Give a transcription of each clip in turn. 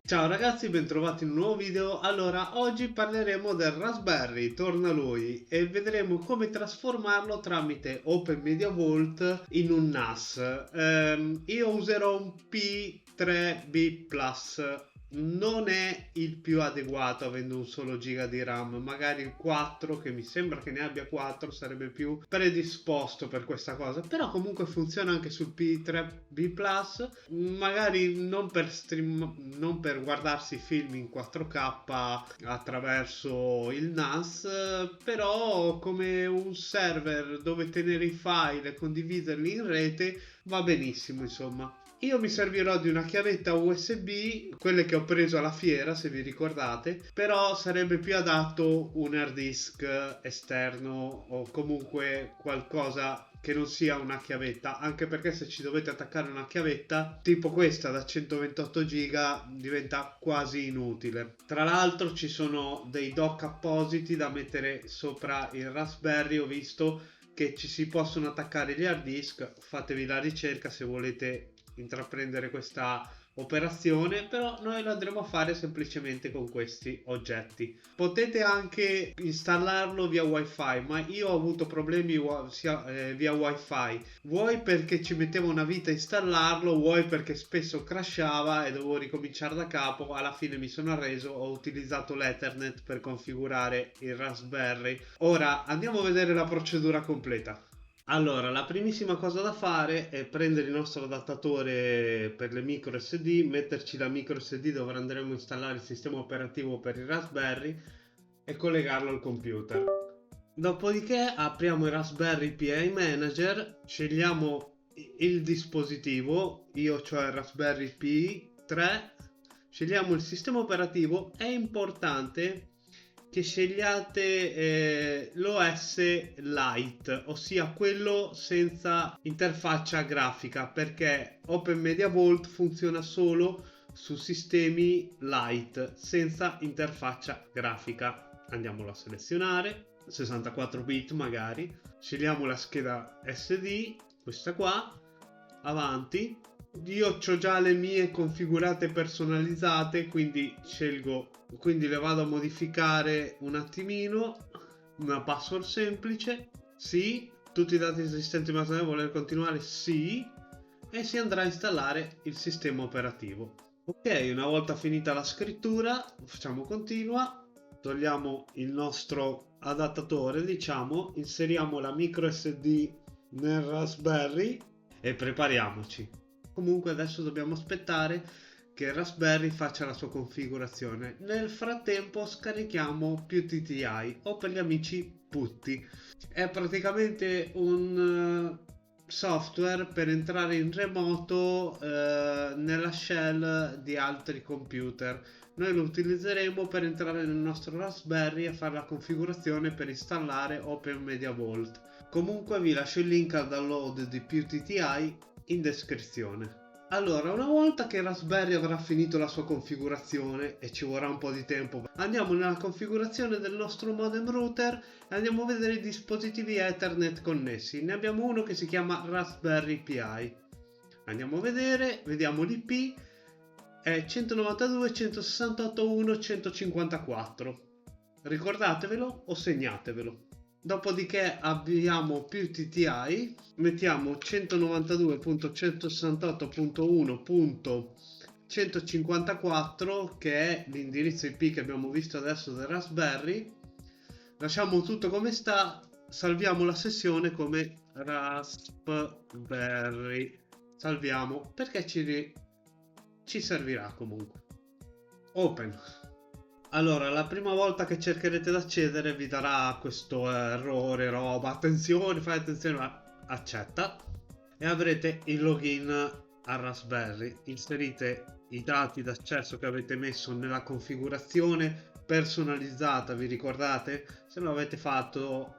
Ciao ragazzi, bentrovati in un nuovo video. Allora, oggi parleremo del Raspberry, torna lui, e vedremo come trasformarlo tramite Open Media Vault in un NAS. Io userò un P3B Plus. Non è il più adeguato avendo un solo giga di RAM, magari il 4, che mi sembra che ne abbia 4, sarebbe più predisposto per questa cosa, però comunque funziona anche sul P3B Plus, magari non per guardarsi film in 4K attraverso il NAS, però come un server dove tenere i file e condividerli in rete va benissimo, insomma. Io mi servirò di una chiavetta USB, quelle che ho preso alla fiera, se vi ricordate, però sarebbe più adatto un hard disk esterno o comunque qualcosa che non sia una chiavetta, anche perché se ci dovete attaccare una chiavetta tipo questa da 128 giga diventa quasi inutile. Tra l'altro ci sono dei dock appositi da mettere sopra il Raspberry, ho visto che ci si possono attaccare gli hard disk. Fatevi la ricerca se volete intraprendere questa operazione, però noi lo andremo a fare semplicemente con questi oggetti. Potete anche installarlo via wifi, ma io ho avuto problemi via wifi, vuoi perché ci metteva una vita a installarlo, vuoi perché spesso crashava e dovevo ricominciare da capo. Alla fine mi sono arreso, ho utilizzato l'Ethernet per configurare il Raspberry. Ora andiamo a vedere la procedura completa. Allora, la primissima cosa da fare è prendere il nostro adattatore per le micro SD, metterci la micro SD dove andremo a installare il sistema operativo per il Raspberry e collegarlo al computer. Dopodiché apriamo il Raspberry Pi Manager, scegliamo il dispositivo, io ho il Raspberry Pi 3, scegliamo il sistema operativo. È importante che scegliate l'OS Lite, ossia quello senza interfaccia grafica, perché Open Media Vault funziona solo su sistemi Lite senza interfaccia grafica. Andiamolo a selezionare, 64 bit magari, scegliamo la scheda SD, questa qua, avanti. Io ho già le mie configurate personalizzate, quindi le vado a modificare un attimino. Una password semplice, sì. Tutti i dati esistenti ma voler continuare, sì. E si andrà a installare il sistema operativo. Ok, una volta finita la scrittura facciamo continua, togliamo il nostro adattatore, diciamo, inseriamo la micro SD nel Raspberry e prepariamoci. Comunque adesso dobbiamo aspettare che il Raspberry faccia la sua configurazione. Nel frattempo scarichiamo PuTTI, o per gli amici Putty. È praticamente un software per entrare in remoto nella shell di altri computer. Noi lo utilizzeremo per entrare nel nostro Raspberry e fare la configurazione per installare Open Media Vault. Comunque vi lascio il link al download di PuTTI in descrizione. Allora, una volta che Raspberry avrà finito la sua configurazione, e ci vorrà un po' di tempo, andiamo nella configurazione del nostro modem router e andiamo a vedere i dispositivi Ethernet connessi. Ne abbiamo uno che si chiama Raspberry Pi. Andiamo a vedere, vediamo l'IP, è 192.168.1.154. Ricordatevelo o segnatevelo. Dopodiché abbiamo PuTTI, mettiamo 192.168.1.154 che è l'indirizzo IP che abbiamo visto adesso del Raspberry. Lasciamo tutto come sta, salviamo la sessione come Raspberry, salviamo perché ci servirà comunque. Open. Allora, la prima volta che cercherete di accedere vi darà questo errore, roba, attenzione, fai attenzione, accetta, e avrete il login al Raspberry. Inserite i dati d'accesso che avete messo nella configurazione personalizzata, vi ricordate? Se non l'avete fatto,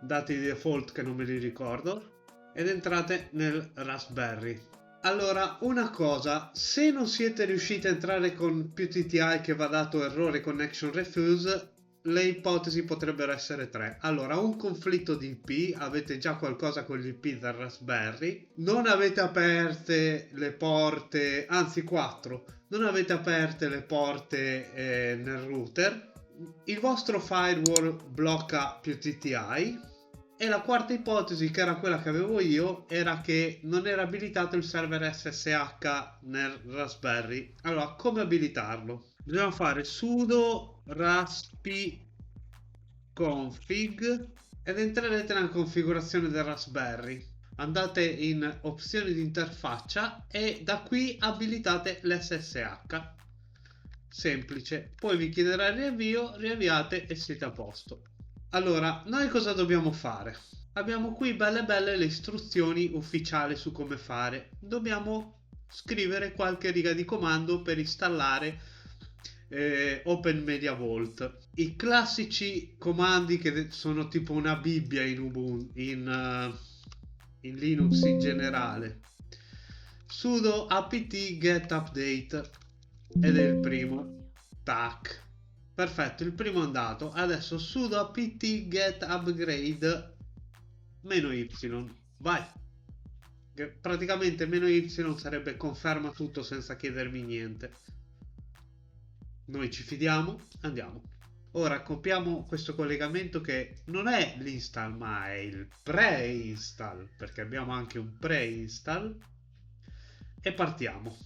dati di default che non me li ricordo, ed entrate nel Raspberry. Allora, una cosa, se non siete riusciti a entrare con PuTTI che va dato errore connection refuse, le ipotesi potrebbero essere tre. Allora, un conflitto di IP, avete già qualcosa con l'IP del Raspberry, non avete aperte le porte, anzi 4, non avete aperte le porte nel router, il vostro firewall blocca più TTI, e la quarta ipotesi, che era quella che avevo io, era che non era abilitato il server SSH nel Raspberry. Allora, come abilitarlo? Dobbiamo fare sudo raspi config ed entrerete nella configurazione del Raspberry. Andate in opzioni di interfaccia e da qui abilitate l'SSH. Semplice. Poi vi chiederà il riavvio, riavviate e siete a posto. Allora, noi cosa dobbiamo fare? Abbiamo qui belle le istruzioni ufficiali su come fare. Dobbiamo scrivere qualche riga di comando per installare Open Media Vault. I classici comandi che sono tipo una Bibbia in Ubuntu, in Linux in generale. Sudo apt get update ed è il primo. Tac. Perfetto, il primo è andato. Adesso sudo apt get upgrade -y. Vai. Praticamente -y sarebbe conferma tutto senza chiedermi niente. Noi ci fidiamo, andiamo. Ora copiamo questo collegamento che non è l'install ma è il pre-install, perché abbiamo anche un pre-install, e partiamo.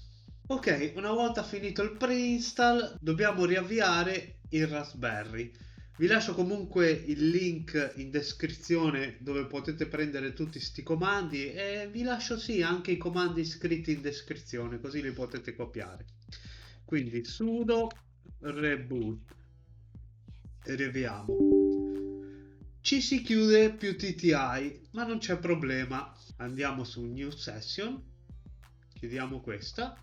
Ok, una volta finito il pre-install dobbiamo riavviare il Raspberry. Vi lascio comunque il link in descrizione dove potete prendere tutti sti comandi, e vi lascio sì anche i comandi scritti in descrizione, così li potete copiare. Quindi sudo reboot e riavviamo. Ci si chiude più TTI, ma non c'è problema. Andiamo su new session, chiudiamo questa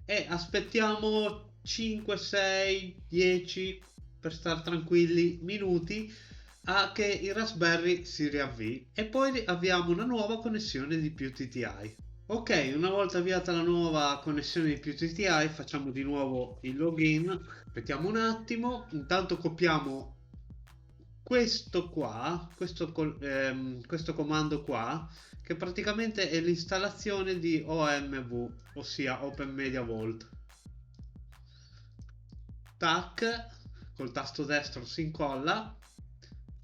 e aspettiamo 5, 6, 10 per stare tranquilli minuti a che il Raspberry si riavvii, e poi avviamo una nuova connessione di più TTI. Ok, una volta avviata la nuova connessione di più TTI facciamo di nuovo il login, aspettiamo un attimo, intanto copiamo questo qua, questo comando qua, che praticamente è l'installazione di OMV, ossia Open Media Vault. Tac, col tasto destro si incolla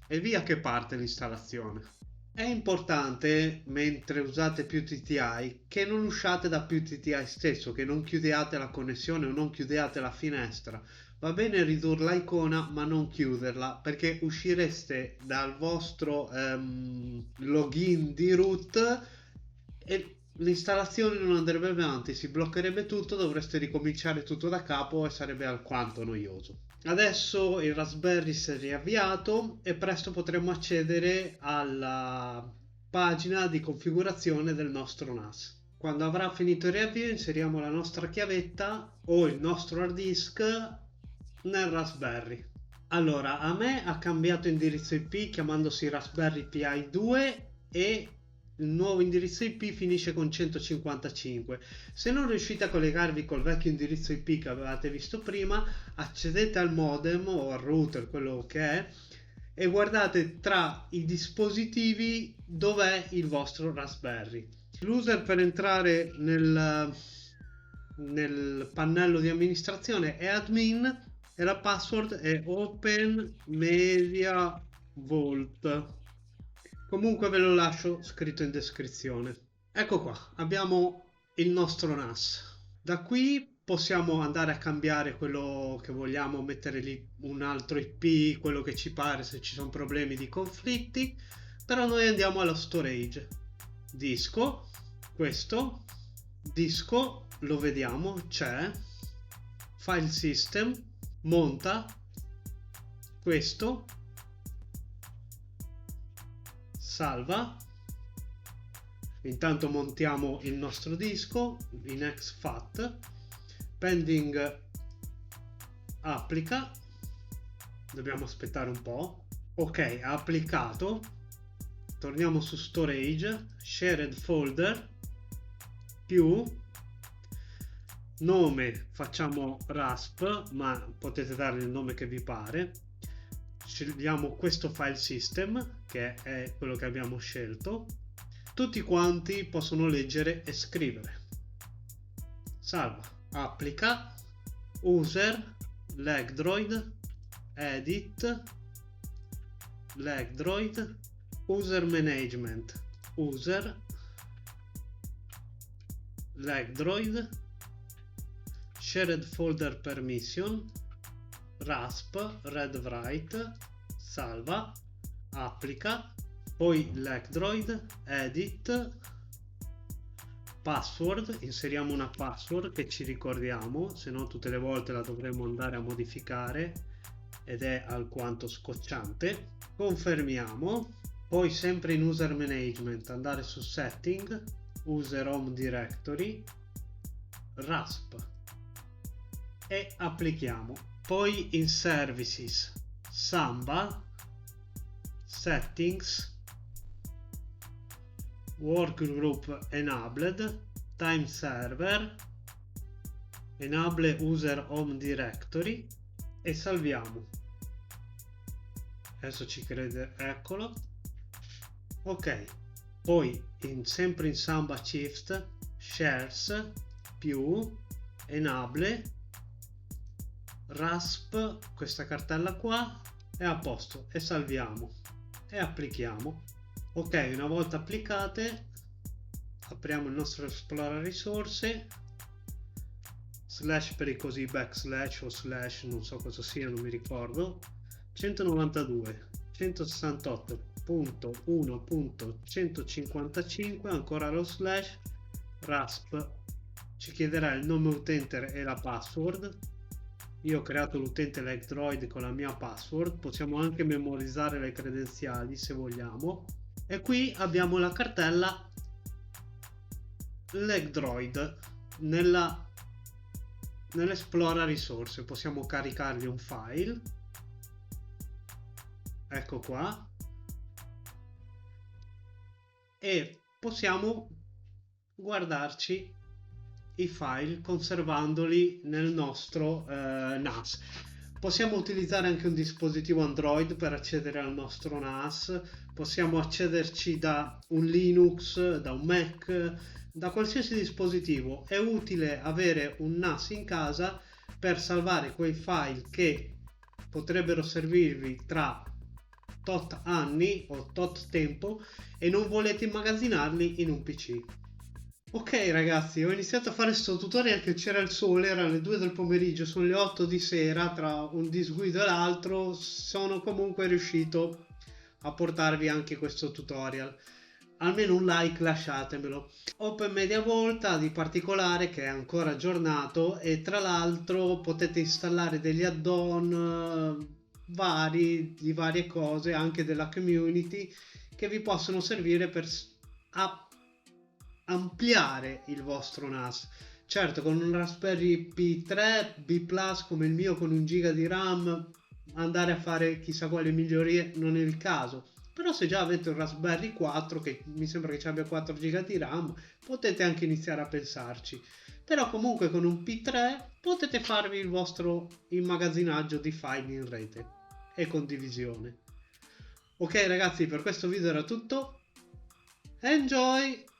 e via che parte l'installazione. È importante, mentre usate più TTI, che non usciate da più TTI stesso, che non chiudiate la connessione o non chiudiate la finestra. Va bene ridurre l'icona ma non chiuderla, perché uscireste dal vostro login di root e l'installazione non andrebbe avanti, si bloccherebbe tutto, dovreste ricominciare tutto da capo e sarebbe alquanto noioso. Adesso il Raspberry si è riavviato e presto potremo accedere alla pagina di configurazione del nostro NAS. Quando avrà finito il riavvio inseriamo la nostra chiavetta o il nostro hard disk nel Raspberry. Allora, a me ha cambiato indirizzo IP chiamandosi Raspberry Pi 2 e il nuovo indirizzo IP finisce con 155. Se non riuscite a collegarvi col vecchio indirizzo IP che avevate visto prima, accedete al modem o al router, quello che è, e guardate tra i dispositivi dov'è il vostro Raspberry. L'user per entrare nel pannello di amministrazione è admin e la password è Open Media Vault. Comunque ve lo lascio scritto in descrizione. Ecco qua, abbiamo il nostro NAS. Da qui possiamo andare a cambiare quello che vogliamo, mettere lì un altro IP, quello che ci pare se ci sono problemi di conflitti, però noi andiamo allo storage. Disco, questo, disco, lo vediamo, c'è, file system, monta, questo, salva. Intanto montiamo il nostro disco in exFAT, pending applica, dobbiamo aspettare un po'. Ok, ha applicato, torniamo su storage, shared folder, più nome facciamo rasp, ma potete dargli il nome che vi pare, scegliamo questo file system, che è quello che abbiamo scelto. Tutti quanti possono leggere e scrivere. Salva, applica, user, legdroid, edit, legdroid, user management, user, legdroid, shared folder permission, rasp, read-write, salva, applica, poi legdroid, edit, password, inseriamo una password che ci ricordiamo, se no tutte le volte la dovremo andare a modificare ed è alquanto scocciante. Confermiamo, poi sempre in user management andare su setting, user home directory, rasp e applichiamo. Poi in services, samba, settings, workgroup enabled, time server, enable user home directory e salviamo. Adesso ci crede, eccolo. Ok, poi sempre in samba shift, shares più enable rasp, questa cartella qua è a posto e salviamo e applichiamo. Ok, una volta applicate apriamo il nostro Explorer risorse, slash per i cosi backslash o slash, non so cosa sia, non mi ricordo, 192.168.1.155, ancora lo slash, rasp, ci chiederà il nome utente e la password. Io ho creato l'utente legdroid con la mia password, possiamo anche memorizzare le credenziali se vogliamo. E qui abbiamo la cartella legdroid nell'Explora risorse, possiamo caricargli un file, ecco qua, e possiamo guardarci i file conservandoli nel nostro NAS. Possiamo utilizzare anche un dispositivo Android per accedere al nostro NAS, possiamo accederci da un Linux, da un Mac, da qualsiasi dispositivo. È utile avere un NAS in casa per salvare quei file che potrebbero servirvi tra tot anni o tot tempo e non volete immagazzinarli in un PC. Ok ragazzi, ho iniziato a fare questo tutorial che c'era il sole, erano le 2 del pomeriggio, sono le 8 di sera, tra un disguido e l'altro sono comunque riuscito a portarvi anche questo tutorial. Almeno un like lasciatemelo. OpenMediaVault di particolare che è ancora aggiornato e tra l'altro potete installare degli add-on vari di varie cose anche della community che vi possono servire per ampliare il vostro NAS. Certo, con un Raspberry Pi 3 B+ come il mio con 1 giga di RAM andare a fare chissà quali migliorie non è il caso, però se già avete un Raspberry 4 che mi sembra che ci abbia 4 giga di RAM potete anche iniziare a pensarci. Però comunque con un P3 potete farvi il vostro immagazzinaggio di file in rete e condivisione. Ok ragazzi, per questo video era tutto. Enjoy!